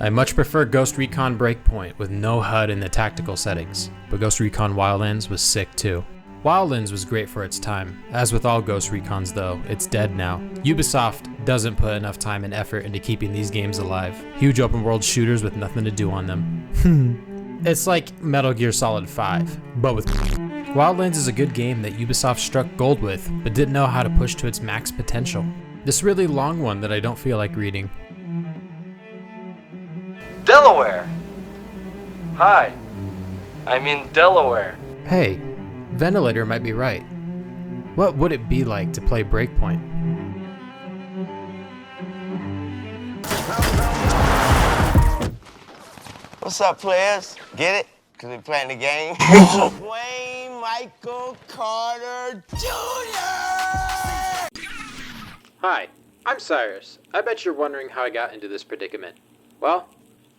I much prefer Ghost Recon Breakpoint with no HUD in the tactical settings, but Ghost Recon Wildlands was sick too. Wildlands was great for its time. As with all Ghost Recons though, it's dead now. Ubisoft doesn't put enough time and effort into keeping these games alive. Huge open world shooters with nothing to do on them. It's like Metal Gear Solid 5, but with Wildlands is a good game that Ubisoft struck gold with, but didn't know how to push to its max potential. This really long one that I don't feel like reading. Delaware! Hi, I'm in Delaware. Hey, Ventilator might be right. What would it be like to play Breakpoint? What's up, players? Get it? Cause we playing the game. Wayne Michael Carter Jr. Hi, I'm Cyrus. I bet you're wondering how I got into this predicament. Well,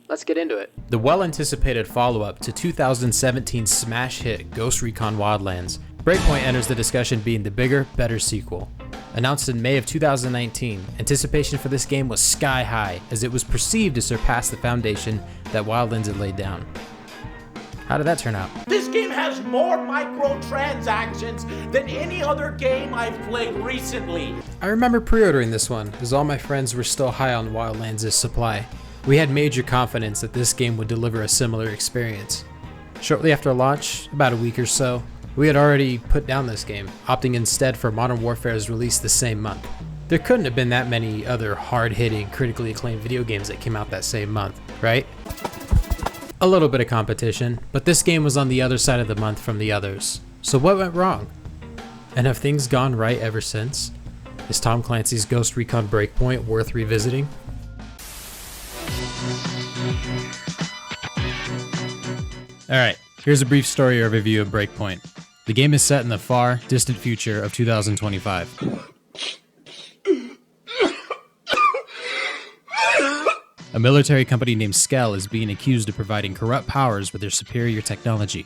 let's get into it. The well-anticipated follow-up to 2017 smash hit Ghost Recon Wildlands, Breakpoint enters the discussion being the bigger, better sequel. Announced in May of 2019, anticipation for this game was sky high as it was perceived to surpass the foundation that Wildlands had laid down. How did that turn out? This game has more microtransactions than any other game I've played recently. I remember pre-ordering this one as all my friends were still high on Wildlands' supply. We had major confidence that this game would deliver a similar experience. Shortly after launch, about a week or so, we had already put down this game, opting instead for Modern Warfare's release the same month. There couldn't have been that many other hard-hitting, critically acclaimed video games that came out that same month, right? A little bit of competition, but this game was on the other side of the month from the others. So what went wrong? And have things gone right ever since? Is Tom Clancy's Ghost Recon Breakpoint worth revisiting? Alright, here's a brief story overview of Breakpoint. The game is set in the far, distant future of 2025. A military company named Skell is being accused of providing corrupt powers with their superior technology.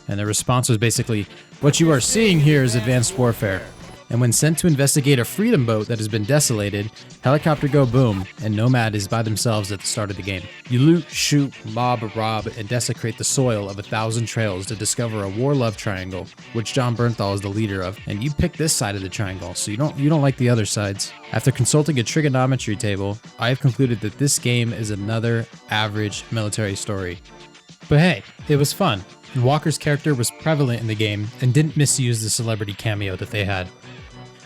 And the response was basically, what you are seeing here is advanced warfare. And when sent to investigate a freedom boat that has been desolated, helicopter go boom, and Nomad is by themselves at the start of the game. You loot, shoot, mob, rob, and desecrate the soil of 1,000 trails to discover a war-love triangle, which John Bernthal is the leader of, and you pick this side of the triangle, so you don't like the other sides. After consulting a trigonometry table, I have concluded that this game is another average military story. But hey, it was fun, and Walker's character was prevalent in the game and didn't misuse the celebrity cameo that they had.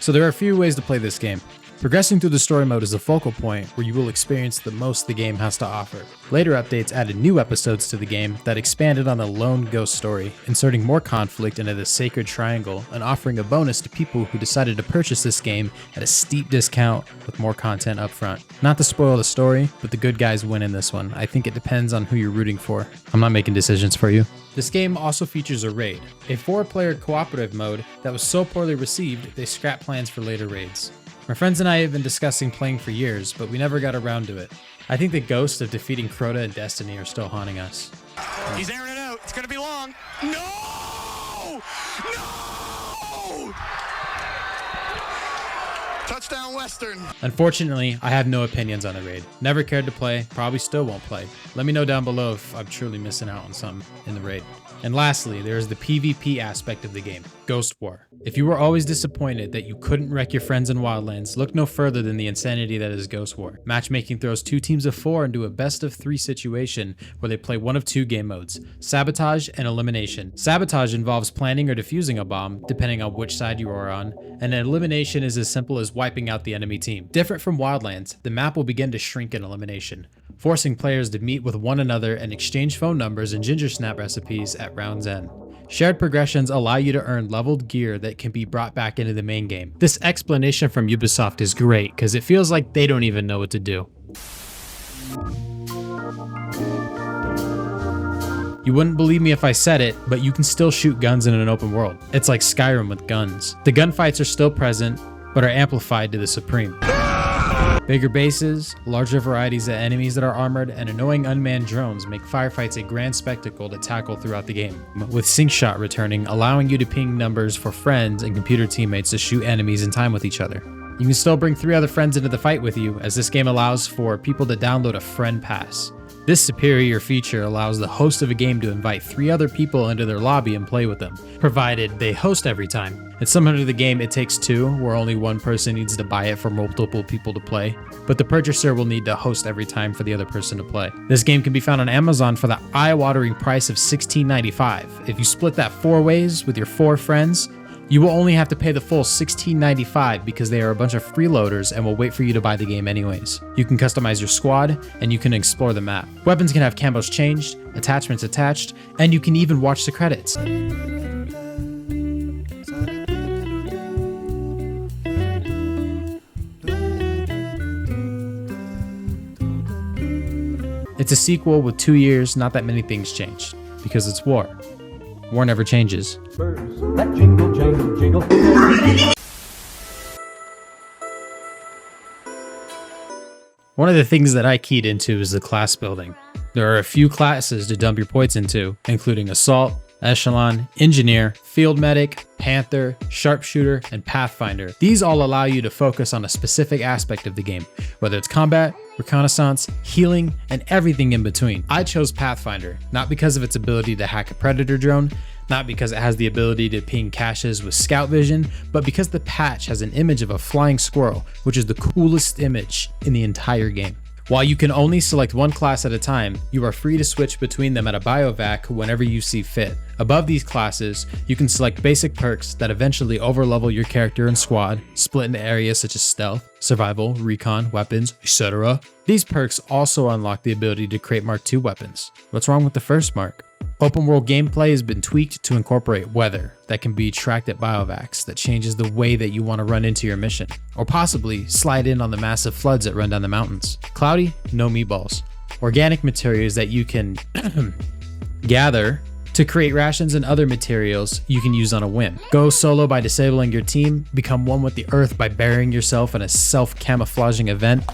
So there are a few ways to play this game. Progressing through the story mode is the focal point where you will experience the most the game has to offer. Later updates added new episodes to the game that expanded on the lone ghost story, inserting more conflict into the sacred triangle and offering a bonus to people who decided to purchase this game at a steep discount with more content up front. Not to spoil the story, but the good guys win in this one. I think it depends on who you're rooting for. I'm not making decisions for you. This game also features a raid, a 4-player cooperative mode that was so poorly received they scrapped plans for later raids. My friends and I have been discussing playing for years, but we never got around to it. I think the ghosts of defeating Crota and Destiny are still haunting us. He's airing it out. It's gonna be long. No! No! Touchdown Western. Unfortunately, I have no opinions on the raid. Never cared to play, probably still won't play. Let me know down below if I'm truly missing out on something in the raid. And lastly, there is the PvP aspect of the game, Ghost War. If you were always disappointed that you couldn't wreck your friends in Wildlands, look no further than the insanity that is Ghost War. Matchmaking throws 2 teams of 4 into a best of 3 situation where they play one of 2 game modes, Sabotage and Elimination. Sabotage involves planting or defusing a bomb, depending on which side you are on, and Elimination is as simple as wiping out the enemy team. Different from Wildlands, the map will begin to shrink in Elimination, forcing players to meet with one another and exchange phone numbers and ginger snap recipes at round's end. Shared progressions allow you to earn leveled gear that can be brought back into the main game. This explanation from Ubisoft is great because it feels like they don't even know what to do. You wouldn't believe me if I said it, but you can still shoot guns in an open world. It's like Skyrim with guns. The gunfights are still present, but are amplified to the supreme. Bigger bases, larger varieties of enemies that are armored, and annoying unmanned drones make firefights a grand spectacle to tackle throughout the game, with sync shot returning, allowing you to ping numbers for friends and computer teammates to shoot enemies in time with each other. You can still bring 3 other friends into the fight with you, as this game allows for people to download a friend pass. This superior feature allows the host of a game to invite 3 other people into their lobby and play with them, provided they host every time. In some mode of the game, it takes 2, where only one person needs to buy it for multiple people to play, but the purchaser will need to host every time for the other person to play. This game can be found on Amazon for the eye-watering price of $16.95. If you split that 4 ways with your 4 friends, you will only have to pay the full $16.95 because they are a bunch of freeloaders and will wait for you to buy the game anyways. You can customize your squad and you can explore the map. Weapons can have camos changed, attachments attached, and you can even watch the credits. It's a sequel with 2 years, not that many things changed, because it's war. War never changes. That jingle, jangle, jingle. One of the things that I keyed into is the class building. There are a few classes to dump your points into, including Assault, Echelon, Engineer, Field Medic, Panther, Sharpshooter, and Pathfinder. These all allow you to focus on a specific aspect of the game, whether it's combat, reconnaissance, healing, and everything in between. I chose Pathfinder, not because of its ability to hack a Predator drone, not because it has the ability to ping caches with scout vision, but because the patch has an image of a flying squirrel, which is the coolest image in the entire game. While you can only select one class at a time, you are free to switch between them at a biovac whenever you see fit. Above these classes, you can select basic perks that eventually overlevel your character and squad, split into areas such as stealth, survival, recon, weapons, etc. These perks also unlock the ability to create Mark II weapons. What's wrong with the first mark? Open world gameplay has been tweaked to incorporate weather that can be tracked at biovacs that changes the way that you want to run into your mission, or possibly slide in on the massive floods that run down the mountains. Cloudy, no meatballs. Organic materials that you can gather to create rations and other materials you can use on a whim. Go solo by disabling your team, become one with the earth by burying yourself in a self-camouflaging event.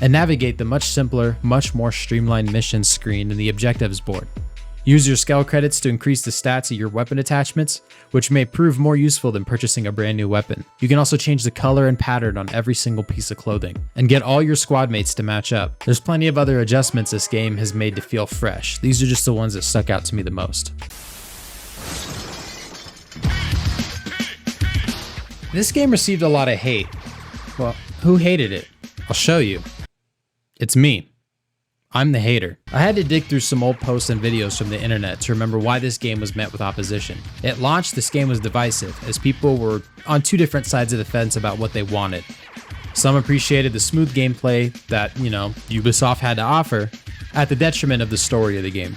And navigate the much simpler, much more streamlined mission screen in the objectives board. Use your skill credits to increase the stats of your weapon attachments, which may prove more useful than purchasing a brand new weapon. You can also change the color and pattern on every single piece of clothing, and get all your squad mates to match up. There's plenty of other adjustments this game has made to feel fresh. These are just the ones that stuck out to me the most. This game received a lot of hate. Well, who hated it? I'll show you. It's me. I'm the hater. I had to dig through some old posts and videos from the internet to remember why this game was met with opposition. At launch, this game was divisive, as people were on 2 different sides of the fence about what they wanted. Some appreciated the smooth gameplay that, Ubisoft had to offer, at the detriment of the story of the game.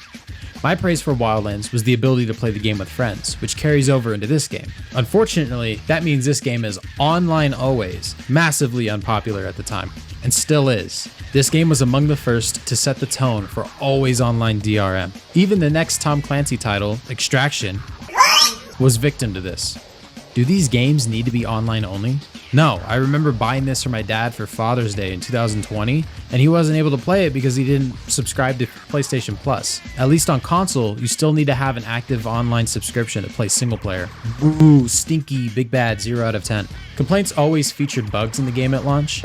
My praise for Wildlands was the ability to play the game with friends, which carries over into this game. Unfortunately, that means this game is online always, massively unpopular at the time, and still is. This game was among the first to set the tone for always online DRM. Even the next Tom Clancy title, Extraction, was victim to this. Do these games need to be online only? No, I remember buying this for my dad for Father's Day in 2020, and he wasn't able to play it because he didn't subscribe to PlayStation Plus. At least on console, you still need to have an active online subscription to play single player. Ooh, stinky, big bad, 0 out of 10. Complaints always featured bugs in the game at launch.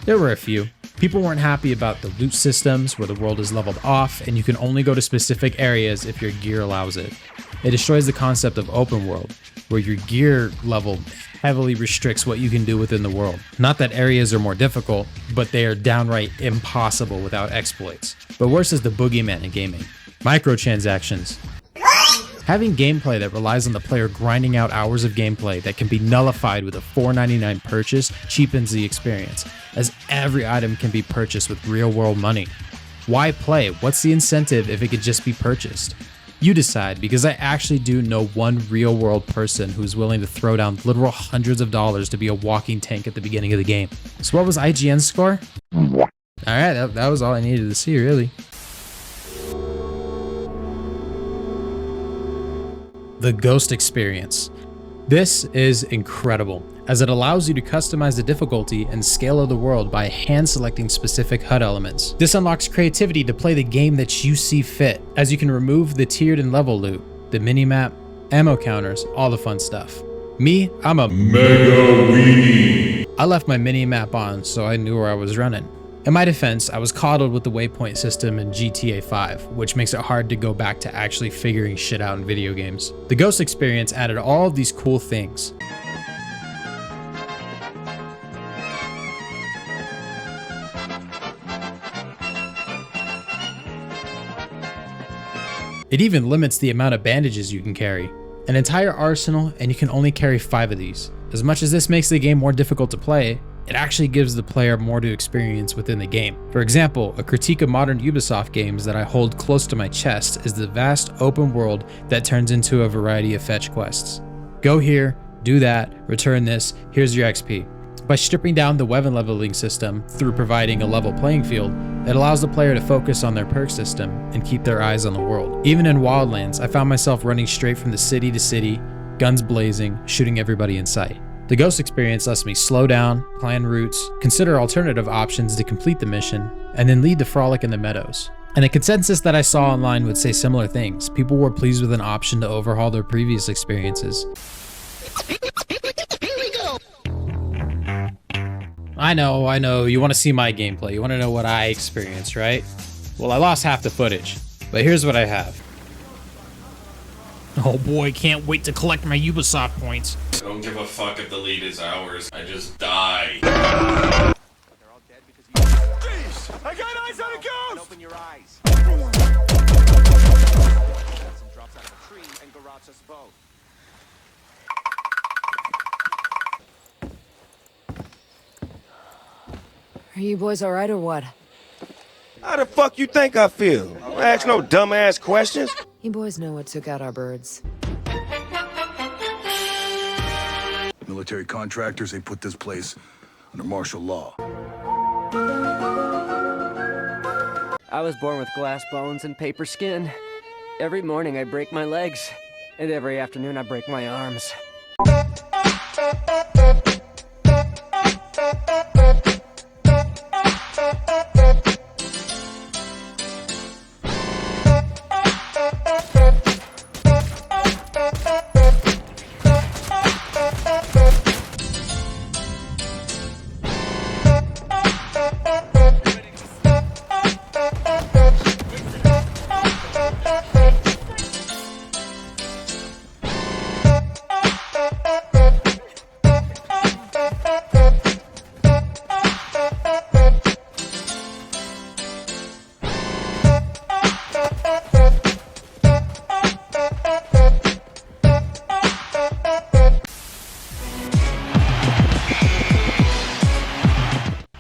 There were a few. People weren't happy about the loot systems where the world is leveled off and you can only go to specific areas if your gear allows it. It destroys the concept of open world, where your gear level heavily restricts what you can do within the world. Not that areas are more difficult, but they are downright impossible without exploits. But worse is the boogeyman in gaming. Microtransactions. Having gameplay that relies on the player grinding out hours of gameplay that can be nullified with a $4.99 purchase cheapens the experience, as every item can be purchased with real-world money. Why play? What's the incentive if it could just be purchased? You decide, because I actually do know one real-world person who's willing to throw down literal hundreds of dollars to be a walking tank at the beginning of the game. So what was IGN's score? Alright, that was all I needed to see, really. The Ghost experience. This is incredible. as it allows you to customize the difficulty and scale of the world by hand selecting specific HUD elements. This unlocks creativity to play the game that you see fit, as you can remove the tiered and level loot, the minimap, ammo counters, all the fun stuff. Me, I'm a mega weenie. I left my minimap on so I knew where I was running. In my defense, I was coddled with the waypoint system in GTA 5, which makes it hard to go back to actually figuring shit out in video games. The Ghost experience added all of these cool things. It even limits the amount of bandages you can carry. An entire arsenal, and you can only carry 5 of these. As much as this makes the game more difficult to play, it actually gives the player more to experience within the game. For example, a critique of modern Ubisoft games that I hold close to my chest is the vast open world that turns into a variety of fetch quests. Go here, do that, return this, here's your XP. By stripping down the weapon leveling system through providing a level playing field, it allows the player to focus on their perk system and keep their eyes on the world. Even in Wildlands, I found myself running straight from the city to city, guns blazing, shooting everybody in sight. The Ghost experience lets me slow down, plan routes, consider alternative options to complete the mission, and then lead the frolic in the meadows. And a consensus that I saw online would say similar things. People were pleased with an option to overhaul their previous experiences. I know, you want to see my gameplay, you want to know what I experienced, right? Well, I lost half the footage, but here's what I have. Oh boy, can't wait to collect my Ubisoft points. I don't give a fuck if the lead is ours. I just die. Jeez! I got eyes on a ghost! Open your eyes. Drops out of a tree and garrots us both. Are you boys alright or what? How the fuck you think I feel? Don't ask no dumbass questions. You boys know what took out our birds. Military contractors, they put this place under martial law. I was born with glass bones and paper skin. Every morning I break my legs, and every afternoon I break my arms.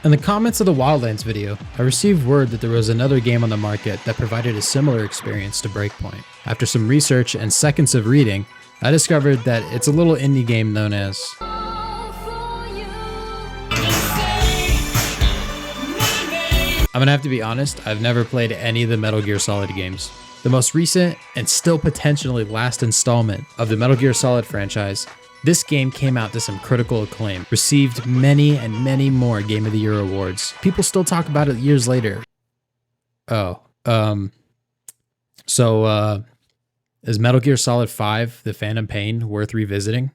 In the comments of the Wildlands video, I received word that there was another game on the market that provided a similar experience to Breakpoint. After some research and seconds of reading, I discovered that it's a little indie game known as... I'm gonna have to be honest, I've never played any of the Metal Gear Solid games. The most recent and still potentially last installment of the Metal Gear Solid franchise, this game came out to some critical acclaim, received many and many more Game of the Year awards. People still talk about it years later. Is Metal Gear Solid 5, The Phantom Pain, worth revisiting?